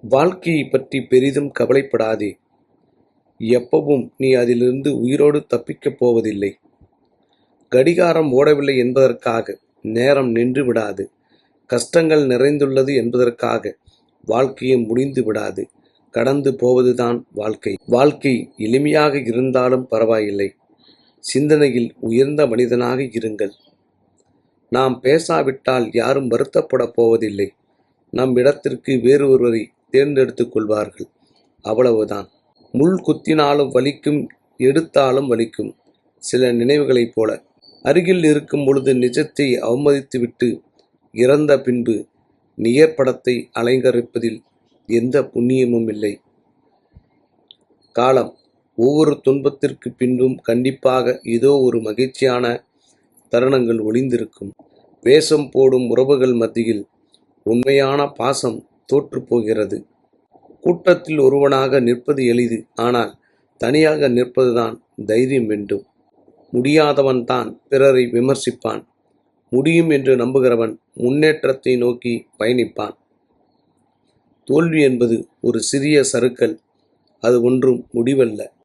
வாழ்க்கையை பற்றி பெரிதும் கவலைப்படாதே. எப்பவும் நீ அதிலிருந்து உயிரோடு தப்பிக்கப் போவதில்லை. கடிகாரம் ஓடவில்லை என்பதற்காக நேரம் நின்று விடாது. கஷ்டங்கள் நிறைந்துள்ளது என்பதற்காக வாழ்க்கையும் முடிந்து விடாது. கடந்து போவதுதான் வாழ்க்கை. வாழ்க்கை எளிமையாக இருந்தாலும் பரவாயில்லை. சிந்தனையில் உயர்ந்த மனிதனாக இருங்கள். நாம் பேசாவிட்டால் யாரும் வருத்தப்படப் போவதில்லை. நம் இடத்திற்கு வேறு ஒருவரை தேர்ந்தெடுத்துக் கொள்வார்கள். அவ்வளவுதான். முள் குத்தினாலும் வலிக்கும், எடுத்தாலும் வலிக்கும். சில நினைவுகளைப் போல. அருகில் இருக்கும் பொழுது நிஜத்தை அவமதித்துவிட்டு இறந்த பின்பு நிகர்படத்தை அலங்கரிப்பதில் எந்த புண்ணியமும் இல்லை. காலம் ஒவ்வொரு துன்பத்திற்கு பின்பும் கண்டிப்பாக ஏதோ ஒரு மகிழ்ச்சியான தருணங்கள் ஒளிந்திருக்கும். வேஷம் போடும் உறவுகள் மத்தியில் உண்மையான பாசம் தோற்று போகிறது. கூட்டத்தில் ஒருவனாக நிற்பது எளிது. ஆனால் தனியாக நிற்பதுதான் தைரியம் வேண்டும். முடியாதவன் தான் பிறரை விமர்சிப்பான். முடியும் என்று நம்புகிறவன் முன்னேற்றத்தை நோக்கி பயணிப்பான். தோல்வி என்பது ஒரு சிறிய சறுக்கல். அது ஒன்றும் முடிவல்ல.